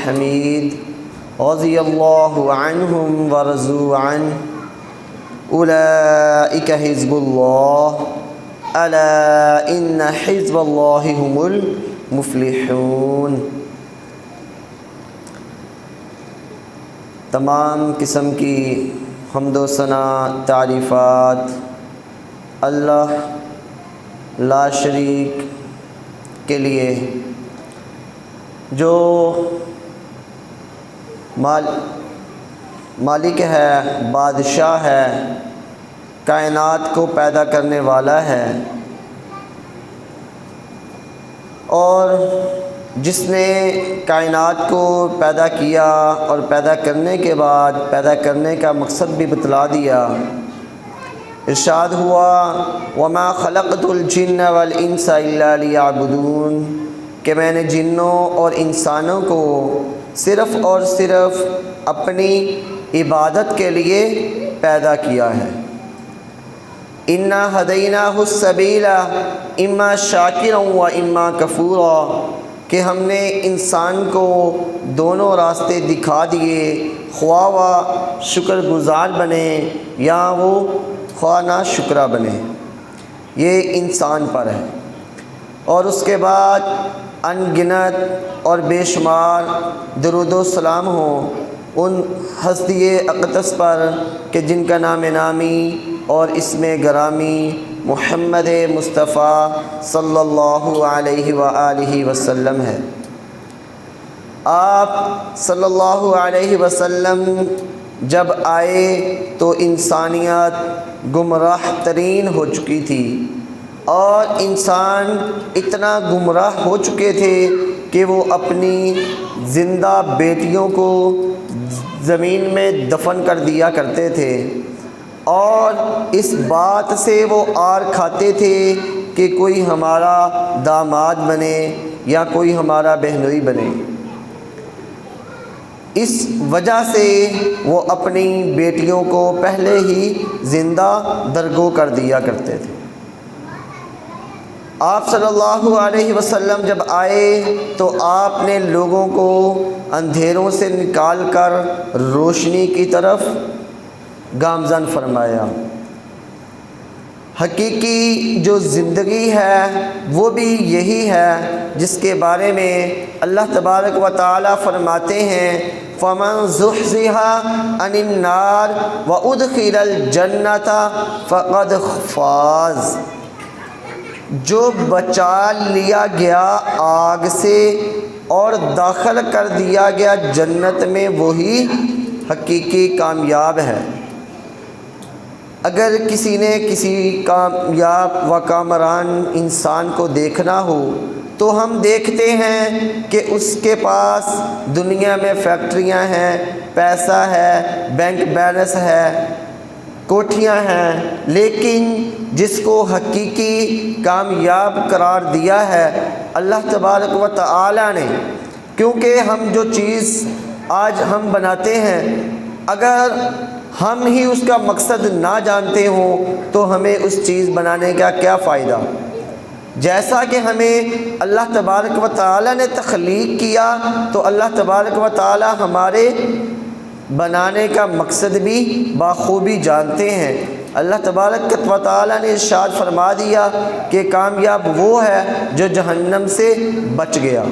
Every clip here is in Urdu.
الحمید رضی اللہ عنہم ورضوا عنہ اولئک حزب اللہ الا ان حزب اللہ هم المفلحون۔ تمام قسم کی حمد و ثنا تعریفات اللہ لا شریک کے لیے جو مالک ہے، بادشاہ ہے، کائنات کو پیدا کرنے والا ہے، اور جس نے کائنات کو پیدا کیا اور پیدا کرنے کے بعد پیدا کرنے کا مقصد بھی بتلا دیا۔ ارشاد ہوا وَمَا خَلَقْتُ الْجِنَّ وَالْإِنسَ إِلَّا لِيَعْبُدُونَ کہ میں نے جنوں اور انسانوں کو صرف اور صرف اپنی عبادت کے لیے پیدا کیا ہے۔ اِنَّا هَدَيْنَاهُ السَّبِيلَ إِمَّا شَاكِرًا وَإِمَّا كَفُورًا کہ ہم نے انسان کو دونوں راستے دکھا دیے، خواہ وہ شکر گزار بنے یا وہ خواہ نا شکرہ بنے، یہ انسان پر ہے۔ اور اس کے بعد ان گنت اور بے شمار درود و سلام ہوں ان ہستی اقدس پر کہ جن کا نام نامی اور اسم گرامی محمد مصطفیٰ صلی اللہ علیہ وآلہ وسلم ہے۔ آپ صلی اللہ علیہ وسلم جب آئے تو انسانیت گمراہ ترین ہو چکی تھی، اور انسان اتنا گمراہ ہو چکے تھے کہ وہ اپنی زندہ بیٹیوں کو زمین میں دفن کر دیا کرتے تھے، اور اس بات سے وہ آر کھاتے تھے کہ کوئی ہمارا داماد بنے یا کوئی ہمارا بہنوئی بنے۔ اس وجہ سے وہ اپنی بیٹیوں کو پہلے ہی زندہ درگو کر دیا کرتے تھے۔ آپ صلی اللہ علیہ وسلم جب آئے تو آپ نے لوگوں کو اندھیروں سے نکال کر روشنی کی طرف گامزن فرمایا۔ حقیقی جو زندگی ہے وہ بھی یہی ہے جس کے بارے میں اللہ تبارک و تعالی فرماتے ہیں فَمَنْ زُحْزِحَ عَنِ النَّارِ وَأُدْخِلَ الْجَنَّةَ فَقَدْ فَازَ جو بچا لیا گیا آگ سے اور داخل کر دیا گیا جنت میں وہی حقیقی کامیاب ہے۔ اگر کسی نے کسی کامیاب و کامران انسان کو دیکھنا ہو تو ہم دیکھتے ہیں کہ اس کے پاس دنیا میں فیکٹریاں ہیں، پیسہ ہے، بینک بیلنس ہے، کوٹھیاں ہیں، لیکن جس کو حقیقی کامیاب قرار دیا ہے اللہ تبارک و تعالی نے، کیونکہ ہم جو چیز آج ہم بناتے ہیں اگر ہم ہی اس کا مقصد نہ جانتے ہوں تو ہمیں اس چیز بنانے کا کیا فائدہ۔ جیسا کہ ہمیں اللہ تبارک و تعالی نے تخلیق کیا تو اللہ تبارک و تعالی ہمارے بنانے کا مقصد بھی بخوبی جانتے ہیں۔ اللہ تبارک و تعالی نے ارشاد فرما دیا کہ کامیاب وہ ہے جو جہنم سے بچ گیا۔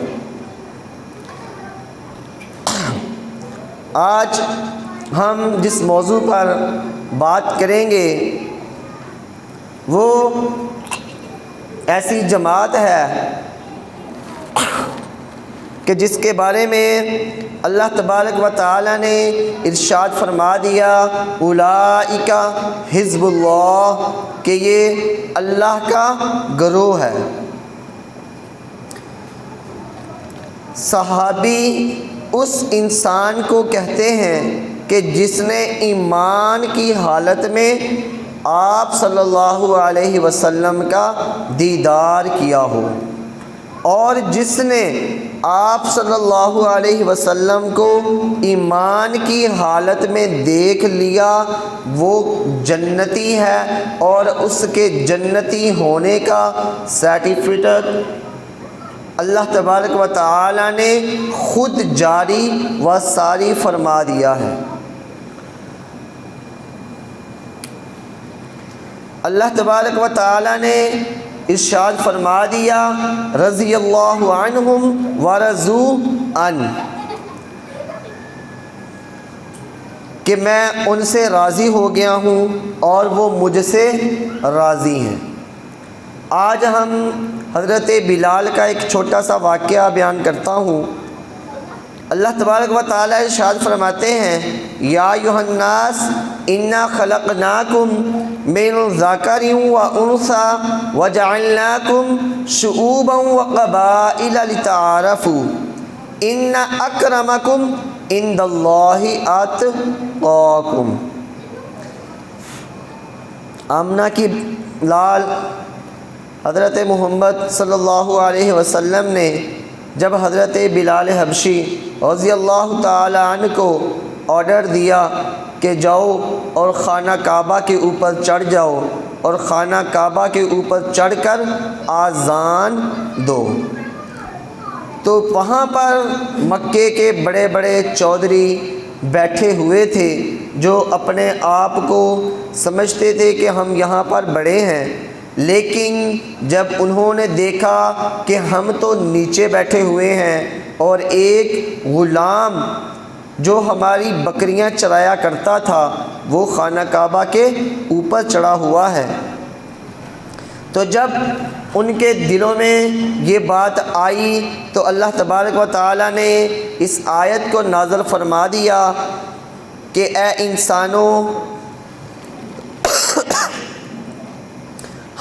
آج ہم جس موضوع پر بات کریں گے وہ ایسی جماعت ہے کہ جس کے بارے میں اللہ تبارک و تعالی نے ارشاد فرما دیا اولئک حزب اللہ کہ یہ اللہ کا گروہ ہے۔ صحابی اس انسان کو کہتے ہیں کہ جس نے ایمان کی حالت میں آپ صلی اللہ علیہ وسلم کا دیدار کیا ہو، اور جس نے آپ صلی اللہ علیہ وسلم کو ایمان کی حالت میں دیکھ لیا وہ جنتی ہے، اور اس کے جنتی ہونے کا سرٹیفکیٹ اللہ تبارک و تعالی نے خود جاری و ساری فرما دیا ہے۔ اللہ تبارک و تعالی نے ارشاد فرما دیا، رضی اللہ عنہم ورضوا عنہ، کہ میں ان سے راضی ہو گیا ہوں اور وہ مجھ سے راضی ہیں۔ آج ہم حضرت بلال کا ایک چھوٹا سا واقعہ بیان کرتا ہوں۔ اللہ تبارک و تعالی ارشاد فرماتے ہیں، یا ایھا الناس انا خلقناکم من ذکر و انثی وجعلناکم شعوبا وقبائل لتعارفوا ان اکرمکم عند اللہ اتقاکم۔ آمنہ کی لال حضرت محمد صلی اللہ علیہ وسلم نے جب حضرت بلال حبشی رضی اللہ تعالی عنہ کو آرڈر دیا کہ جاؤ اور خانہ کعبہ کے اوپر چڑھ جاؤ اور خانہ کعبہ کے اوپر چڑھ کر آذان دو، تو وہاں پر مکے کے بڑے بڑے چودھری بیٹھے ہوئے تھے جو اپنے آپ کو سمجھتے تھے کہ ہم یہاں پر بڑے ہیں، لیکن جب انہوں نے دیکھا کہ ہم تو نیچے بیٹھے ہوئے ہیں اور ایک غلام جو ہماری بکریاں چرایا کرتا تھا وہ خانہ کعبہ کے اوپر چڑھا ہوا ہے، تو جب ان کے دلوں میں یہ بات آئی تو اللہ تبارک و تعالی نے اس آیت کو نازل فرما دیا کہ اے انسانوں،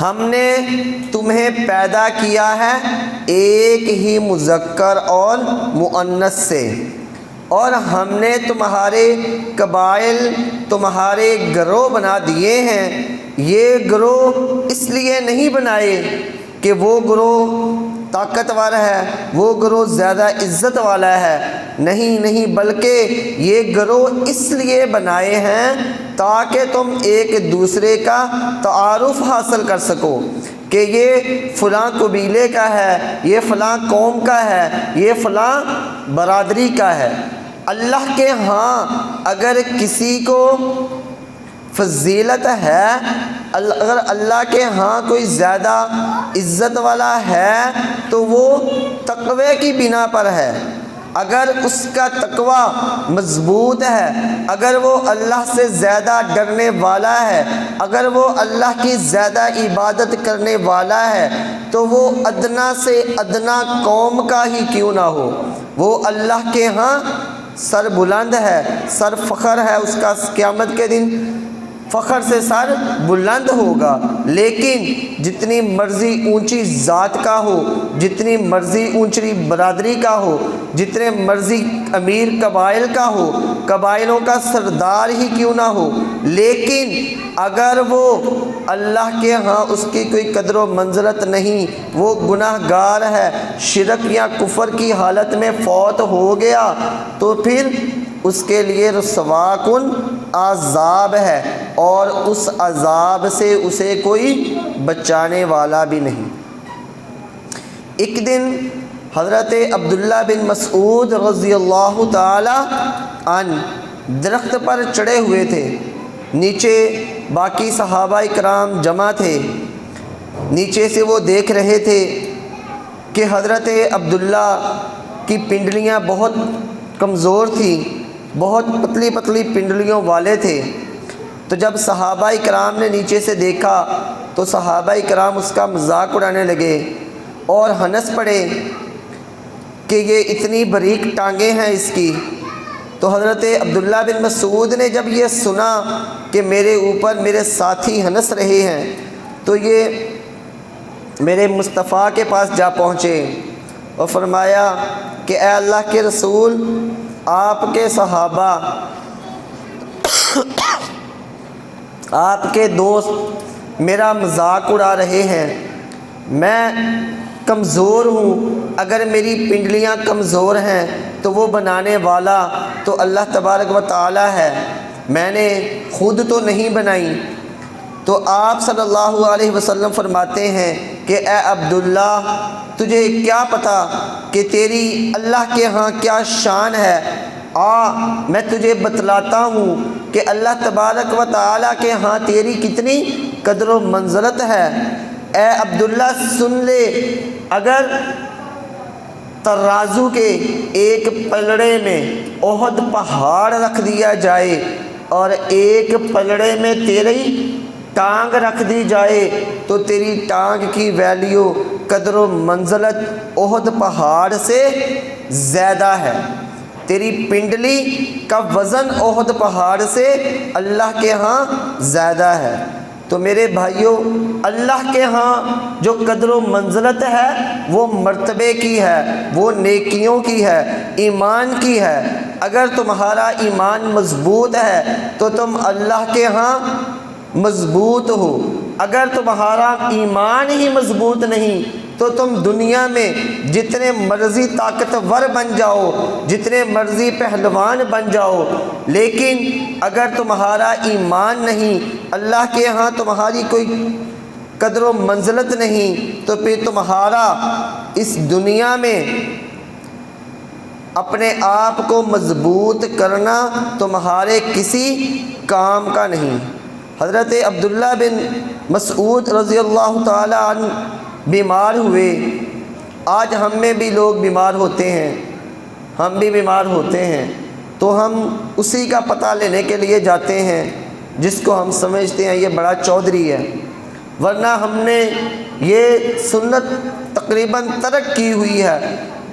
ہم نے تمہیں پیدا کیا ہے ایک ہی مذکر اور مؤنث سے، اور ہم نے تمہارے قبائل، تمہارے گروہ بنا دیے ہیں۔ یہ گروہ اس لیے نہیں بنائے کہ وہ گروہ طاقتور ہے، وہ گروہ زیادہ عزت والا ہے، نہیں، بلکہ یہ گروہ اس لیے بنائے ہیں تاکہ تم ایک دوسرے کا تعارف حاصل کر سکو کہ یہ فلاں قبیلے کا ہے، یہ فلاں قوم کا ہے، یہ فلاں برادری کا ہے۔ اللہ کے ہاں اگر کسی کو فضیلت ہے، اگر اللہ کے ہاں کوئی زیادہ عزت والا ہے تو وہ تقوی کی بنا پر ہے۔ اگر اس کا تقوی مضبوط ہے، اگر وہ اللہ سے زیادہ ڈرنے والا ہے، اگر وہ اللہ کی زیادہ عبادت کرنے والا ہے، تو وہ ادنا سے ادنا قوم کا ہی کیوں نہ ہو، وہ اللہ کے ہاں سر بلند ہے، سر فخر ہے، اس کا قیامت کے دن فخر سے سر بلند ہوگا۔ لیکن جتنی مرضی اونچی ذات کا ہو، جتنی مرضی اونچی برادری کا ہو، جتنے مرضی امیر قبائل کا ہو، قبائلوں کا سردار ہی کیوں نہ ہو، لیکن اگر وہ اللہ کے ہاں اس کی کوئی قدر و منزلت نہیں، وہ گناہ گار ہے، شرک یا کفر کی حالت میں فوت ہو گیا، تو پھر اس کے لیے رسوا کن عذاب ہے، اور اس عذاب سے اسے کوئی بچانے والا بھی نہیں۔ ایک دن حضرت عبداللہ بن مسعود رضی اللہ تعالی عنہ درخت پر چڑھے ہوئے تھے، نیچے باقی صحابہ کرام جمع تھے، نیچے سے وہ دیکھ رہے تھے کہ حضرت عبداللہ کی پنڈلیاں بہت کمزور تھیں، بہت پتلی پتلی پنڈلیوں والے تھے۔ تو جب صحابہ کرام نے نیچے سے دیکھا تو صحابہ کرام اس کا مذاق اڑانے لگے اور ہنس پڑے کہ یہ اتنی باریک ٹانگیں ہیں اس کی۔ تو حضرت عبداللہ بن مسعود نے جب یہ سنا کہ میرے اوپر میرے ساتھی ہنس رہے ہیں تو یہ میرے مصطفیٰ کے پاس جا پہنچے اور فرمایا کہ اے اللہ کے رسول، آپ کے صحابہ، آپ کے دوست میرا مذاق اڑا رہے ہیں، میں کمزور ہوں، اگر میری پنڈلیاں کمزور ہیں تو وہ بنانے والا تو اللہ تبارک و تعالی ہے، میں نے خود تو نہیں بنائی۔ تو آپ صلی اللہ علیہ وسلم فرماتے ہیں کہ اے عبداللہ تجھے کیا پتہ کہ تیری اللہ کے ہاں کیا شان ہے، میں تجھے بتلاتا ہوں کہ اللہ تبارک و تعالیٰ کے ہاں تیری کتنی قدر و منزلت ہے۔ اے عبداللہ سن لے، اگر ترازو کے ایک پلڑے میں احد پہاڑ رکھ دیا جائے اور ایک پلڑے میں تیری ٹانگ رکھ دی جائے تو تیری ٹانگ کی ویلیو، قدر و منزلت احد پہاڑ سے زیادہ ہے۔ تیری پنڈلی کا وزن احد پہاڑ سے اللہ کے ہاں زیادہ ہے۔ تو میرے بھائیوں، اللہ کے ہاں جو قدر و منزلت ہے وہ مرتبے کی ہے، وہ نیکیوں کی ہے، ایمان کی ہے۔ اگر تمہارا ایمان مضبوط ہے تو تم اللہ کے ہاں مضبوط ہو، اگر تمہارا ایمان ہی مضبوط نہیں تو تم دنیا میں جتنے مرضی طاقتور بن جاؤ، جتنے مرضی پہلوان بن جاؤ، لیکن اگر تمہارا ایمان نہیں، اللہ کے ہاں تمہاری کوئی قدر و منزلت نہیں، تو پھر تمہارا اس دنیا میں اپنے آپ کو مضبوط کرنا تمہارے کسی کام کا نہیں۔ حضرت عبداللہ بن مسعود رضی اللہ تعالی عنہ بیمار ہوئے۔ آج ہم میں بھی لوگ بیمار ہوتے ہیں، ہم بھی بیمار ہوتے ہیں تو ہم اسی کا پتہ لینے کے لیے جاتے ہیں جس کو ہم سمجھتے ہیں یہ بڑا چودھری ہے، ورنہ ہم نے یہ سنت تقریباً ترک کی ہوئی ہے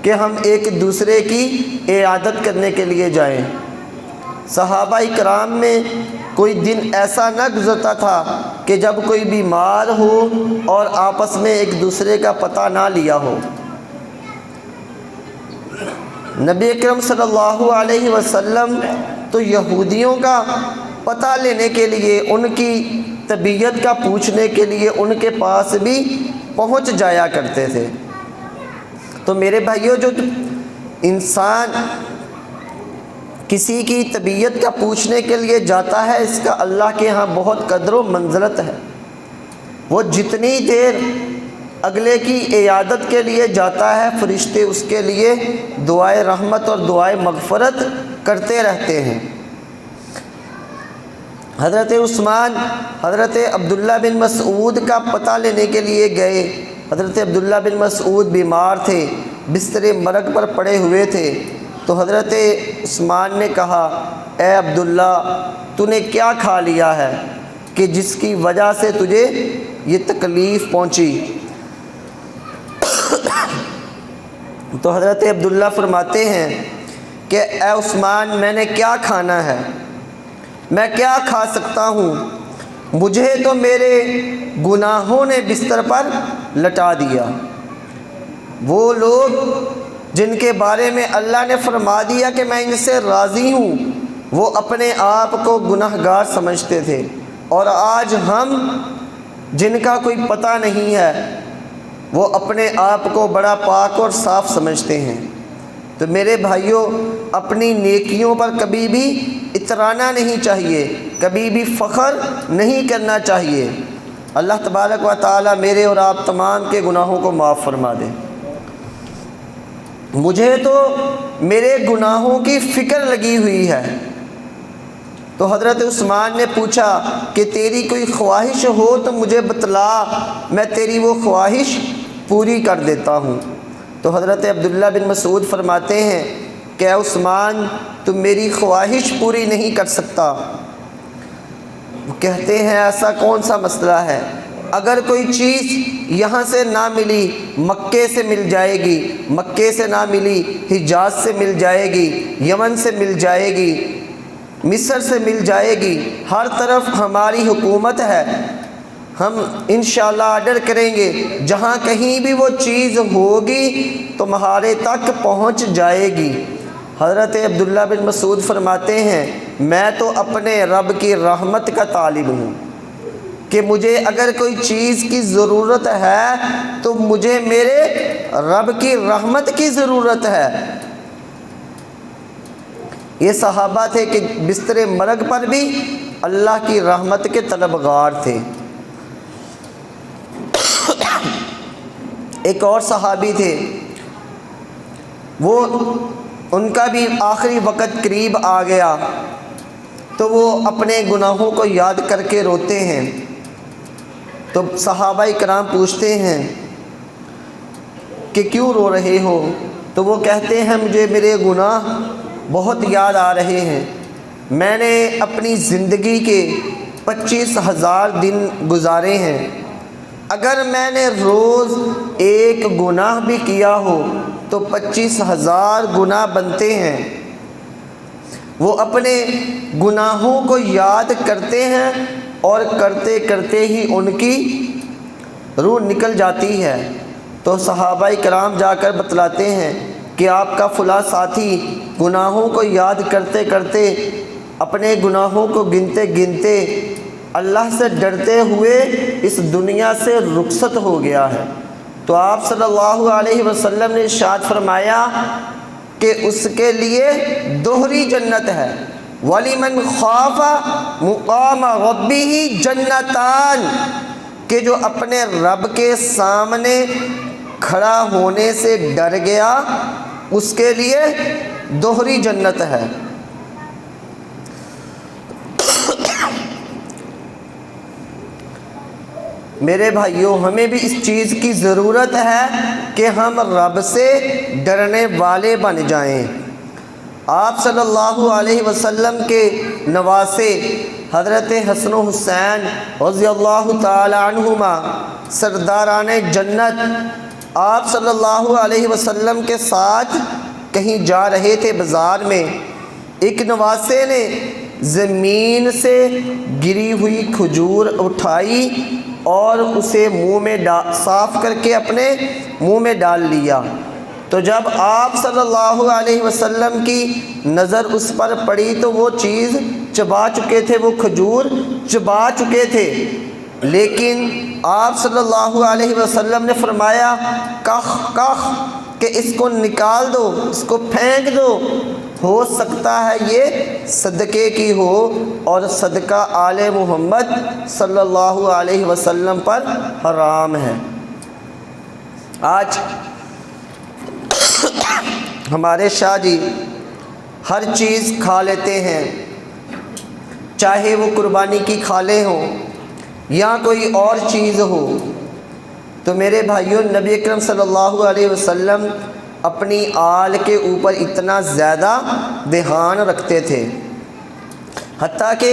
کہ ہم ایک دوسرے کی عیادت کرنے کے لیے جائیں۔ صحابہ کرام میں کوئی دن ایسا نہ گزرتا تھا کہ جب کوئی بیمار ہو اور آپس میں ایک دوسرے کا پتہ نہ لیا ہو۔ نبی اکرم صلی اللہ علیہ وسلم تو یہودیوں کا پتہ لینے کے لیے، ان کی طبیعت کا پوچھنے کے لیے ان کے پاس بھی پہنچ جایا کرتے تھے۔ تو میرے بھائیوں، جو انسان کسی کی طبیعت کا پوچھنے کے لیے جاتا ہے، اس کا اللہ کے ہاں بہت قدر و منزلت ہے۔ وہ جتنی دیر اگلے کی عیادت کے لیے جاتا ہے، فرشتے اس کے لیے دعائے رحمت اور دعائے مغفرت کرتے رہتے ہیں۔ حضرت عثمان حضرت عبداللہ بن مسعود کا پتہ لینے کے لیے گئے۔ حضرت عبداللہ بن مسعود بیمار تھے، بستر مرگ پر پڑے ہوئے تھے۔ تو حضرت عثمان نے کہا، اے عبداللہ تو نے کیا کھا لیا ہے کہ جس کی وجہ سے تجھے یہ تکلیف پہنچی؟ تو حضرت عبداللہ فرماتے ہیں کہ اے عثمان، میں نے کیا کھانا ہے، میں کیا کھا سکتا ہوں؟ مجھے تو میرے گناہوں نے بستر پر لٹا دیا۔ وہ لوگ جن کے بارے میں اللہ نے فرما دیا کہ میں ان سے راضی ہوں، وہ اپنے آپ کو گناہگار سمجھتے تھے، اور آج ہم جن کا کوئی پتہ نہیں ہے وہ اپنے آپ کو بڑا پاک اور صاف سمجھتے ہیں۔ تو میرے بھائیوں، اپنی نیکیوں پر کبھی بھی اترانا نہیں چاہیے، کبھی بھی فخر نہیں کرنا چاہیے۔ اللہ تبارک و تعالی میرے اور آپ تمام کے گناہوں کو معاف فرما دے۔ مجھے تو میرے گناہوں کی فکر لگی ہوئی ہے۔ تو حضرت عثمان نے پوچھا کہ تیری کوئی خواہش ہو تو مجھے بتلا، میں تیری وہ خواہش پوری کر دیتا ہوں۔ تو حضرت عبداللہ بن مسعود فرماتے ہیں کہ اے عثمان، تم میری خواہش پوری نہیں کر سکتا۔ وہ کہتے ہیں ایسا کون سا مسئلہ ہے؟ اگر کوئی چیز یہاں سے نہ ملی مکے سے مل جائے گی، مکے سے نہ ملی حجاز سے مل جائے گی، یمن سے مل جائے گی، مصر سے مل جائے گی، ہر طرف ہماری حکومت ہے، ہم انشاءاللہ آرڈر کریں گے، جہاں کہیں بھی وہ چیز ہوگی تمہارے تک پہنچ جائے گی۔ حضرت عبداللہ بن مسعود فرماتے ہیں میں تو اپنے رب کی رحمت کا طالب ہوں کہ مجھے اگر کوئی چیز کی ضرورت ہے تو مجھے میرے رب کی رحمت کی ضرورت ہے۔ یہ صحابہ تھے کہ بستر مرگ پر بھی اللہ کی رحمت کے طلبگار تھے۔ ایک اور صحابی تھے، وہ ان کا بھی آخری وقت قریب آ گیا تو وہ اپنے گناہوں کو یاد کر کے روتے ہیں۔ تو صحابہ کرام پوچھتے ہیں کہ کیوں رو رہے ہو؟ تو وہ کہتے ہیں مجھے میرے گناہ بہت یاد آ رہے ہیں، میں نے اپنی زندگی کے 25,000 دن گزارے ہیں، اگر میں نے روز ایک گناہ بھی کیا ہو تو 25,000 گناہ بنتے ہیں۔ وہ اپنے گناہوں کو یاد کرتے ہیں اور کرتے کرتے ہی ان کی روح نکل جاتی ہے۔ تو صحابہ کرام جا کر بتلاتے ہیں کہ آپ کا فلاں ساتھی گناہوں کو یاد کرتے کرتے، اپنے گناہوں کو گنتے گنتے، اللہ سے ڈرتے ہوئے اس دنیا سے رخصت ہو گیا ہے۔ تو آپ صلی اللہ علیہ وسلم نے ارشاد فرمایا کہ اس کے لیے دوہری جنت ہے، وَلِمَنْ خَافَ مُقَامَ رَبِّهِ جَنَّتَانِ، کہ جو اپنے رب کے سامنے کھڑا ہونے سے ڈر گیا اس کے لیے دوہری جنت ہے۔ میرے بھائیوں، ہمیں بھی اس چیز کی ضرورت ہے کہ ہم رب سے ڈرنے والے بن جائیں۔ آپ صلی اللہ علیہ وسلم کے نواسے حضرت حسن و حسین رضی اللہ تعالی عنہما سرداران جنت آپ صلی اللہ علیہ وسلم کے ساتھ کہیں جا رہے تھے بازار میں، ایک نواسے نے زمین سے گری ہوئی کھجور اٹھائی اور اسے منہ میں صاف کر کے اپنے منہ میں ڈال لیا۔ تو جب آپ صلی اللہ علیہ وسلم کی نظر اس پر پڑی تو وہ چیز چبا چکے تھے، وہ کھجور چبا چکے تھے، لیکن آپ صلی اللہ علیہ وسلم نے فرمایا کخ کخ، کہ اس کو نکال دو، اس کو پھینک دو، ہو سکتا ہے یہ صدقے کی ہو اور صدقہ آل محمد صلی اللہ علیہ وسلم پر حرام ہے۔ آج ہمارے شاہ جی ہر چیز کھا لیتے ہیں، چاہے وہ قربانی کی کھالے ہوں یا کوئی اور چیز ہو۔ تو میرے بھائیوں، نبی اکرم صلی اللہ علیہ وسلم اپنی آل کے اوپر اتنا زیادہ دھیان رکھتے تھے، حتیٰ کہ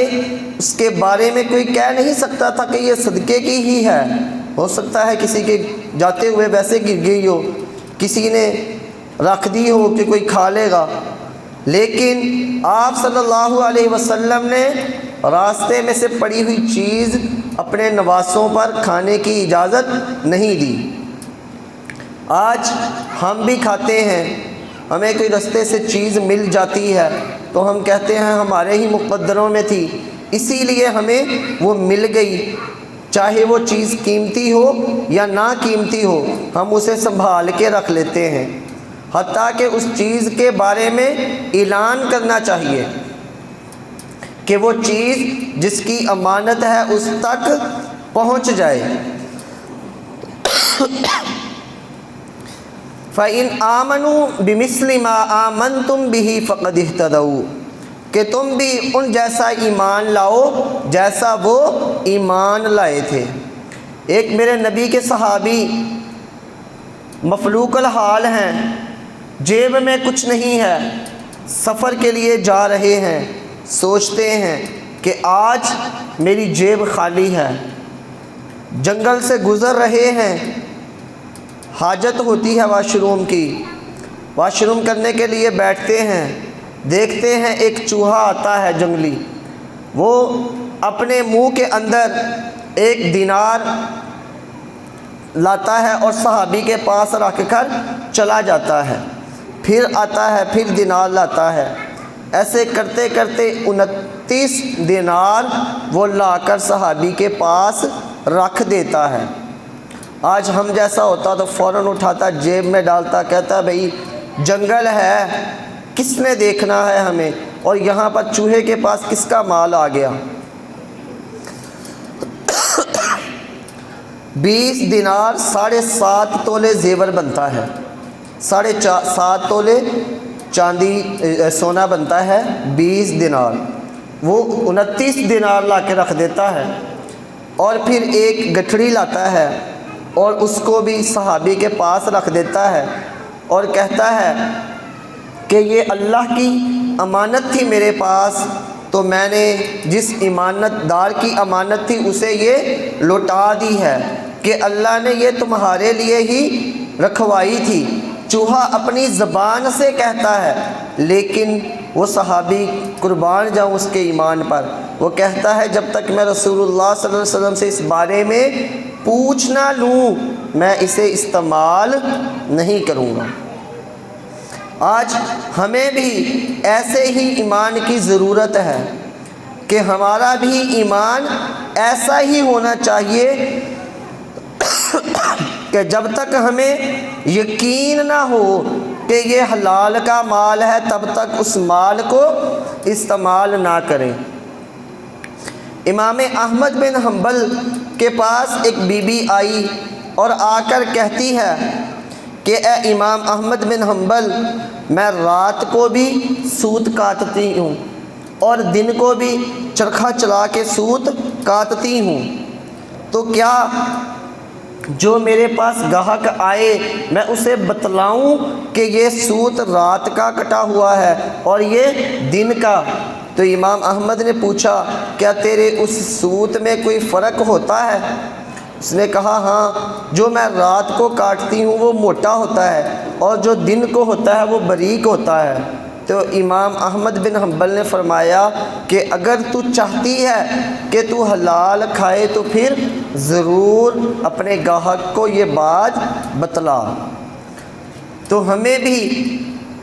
اس کے بارے میں کوئی کہہ نہیں سکتا تھا کہ یہ صدقے کی ہی ہے۔ ہو سکتا ہے کسی کے جاتے ہوئے ویسے گر گئی ہو، کسی نے رکھ دی ہو کہ کوئی کھا لے گا، لیکن آپ صلی اللہ علیہ وسلم نے راستے میں سے پڑی ہوئی چیز اپنے نواسوں پر کھانے کی اجازت نہیں دی۔ آج ہم بھی کھاتے ہیں، ہمیں کوئی رستے سے چیز مل جاتی ہے تو ہم کہتے ہیں ہمارے ہی مقدروں میں تھی، اسی لیے ہمیں وہ مل گئی، چاہے وہ چیز قیمتی ہو یا نا قیمتی ہو، ہم اسے سنبھال کے رکھ لیتے ہیں، حتیٰ کہ اس چیز کے بارے میں اعلان کرنا چاہیے کہ وہ چیز جس کی امانت ہے اس تک پہنچ جائے۔ فَإِنْ آمَنُوا بِمِثْلِ مَا آمَنْتُمْ بِهِ فَقَدِ اهْتَدَوْا، کہ تم بھی ان جیسا ایمان لاؤ جیسا وہ ایمان لائے تھے۔ ایک میرے نبی کے صحابی مفلوق الحال ہیں، جیب میں کچھ نہیں ہے، سفر کے لیے جا رہے ہیں، سوچتے ہیں کہ آج میری جیب خالی ہے، جنگل سے گزر رہے ہیں، حاجت ہوتی ہے واش روم کی، واش روم کرنے کے لیے بیٹھتے ہیں، دیکھتے ہیں ایک چوہا آتا ہے جنگلی، وہ اپنے منہ کے اندر 1 دینار لاتا ہے اور صحابی کے پاس رکھ کر چلا جاتا ہے، پھر آتا ہے، پھر دینار لاتا ہے، ایسے کرتے کرتے 29 دینار وہ لا کر صحابی کے پاس رکھ دیتا ہے۔ آج ہم جیسا ہوتا تو فوراً اٹھاتا، جیب میں ڈالتا، کہتا بھئی جنگل ہے، کس نے دیکھنا ہے ہمیں، اور یہاں پر چوہے کے پاس کس کا مال آ گیا۔ 20 دینار 7.5 تولے زیور بنتا ہے، 7.5 تولے چاندی سونا بنتا ہے 20 دینار، وہ 29 دینار لا کے رکھ دیتا ہے، اور پھر ایک گٹھڑی لاتا ہے اور اس کو بھی صحابی کے پاس رکھ دیتا ہے اور کہتا ہے کہ یہ اللہ کی امانت تھی میرے پاس، تو میں نے جس امانت دار کی امانت تھی اسے یہ لوٹا دی ہے کہ اللہ نے یہ تمہارے لیے ہی رکھوائی تھی۔ چوہا اپنی زبان سے کہتا ہے، لیکن وہ صحابی قربان جاؤں اس کے ایمان پر، وہ کہتا ہے جب تک میں رسول اللہ صلی اللہ علیہ وسلم سے اس بارے میں پوچھ نہ لوں میں اسے استعمال نہیں کروں گا۔ آج ہمیں بھی ایسے ہی ایمان کی ضرورت ہے کہ ہمارا بھی ایمان ایسا ہی ہونا چاہیے کہ جب تک ہمیں یقین نہ ہو کہ یہ حلال کا مال ہے تب تک اس مال کو استعمال نہ کریں۔ امام احمد بن حنبل کے پاس ایک بی بی آئی اور آ کر کہتی ہے کہ اے امام احمد بن حنبل، میں رات کو بھی سوت کاٹتی ہوں اور دن کو بھی چرخہ چلا کے سوت کاٹتی ہوں، تو کیا جو میرے پاس گاہک آئے میں اسے بتلاؤں کہ یہ سوت رات کا کٹا ہوا ہے اور یہ دن کا؟ تو امام احمد نے پوچھا کیا تیرے اس سوت میں کوئی فرق ہوتا ہے؟ اس نے کہا ہاں، جو میں رات کو کاٹتی ہوں وہ موٹا ہوتا ہے اور جو دن کو ہوتا ہے وہ باریک ہوتا ہے۔ تو امام احمد بن حنبل نے فرمایا کہ اگر تو چاہتی ہے کہ تو حلال کھائے تو پھر ضرور اپنے گاہک کو یہ بات بتلا۔ تو ہمیں بھی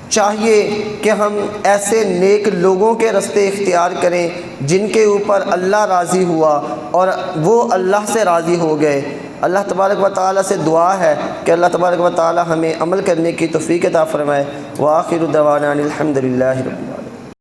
چاہیے کہ ہم ایسے نیک لوگوں کے راستے اختیار کریں جن کے اوپر اللہ راضی ہوا اور وہ اللہ سے راضی ہو گئے۔ اللہ تبارک و تعالیٰ سے دعا ہے کہ اللہ تبارک و تعالیٰ ہمیں عمل کرنے کی توفیق عطا فرمائے۔ وآخر دعوانا الحمد للہ رب العالمین۔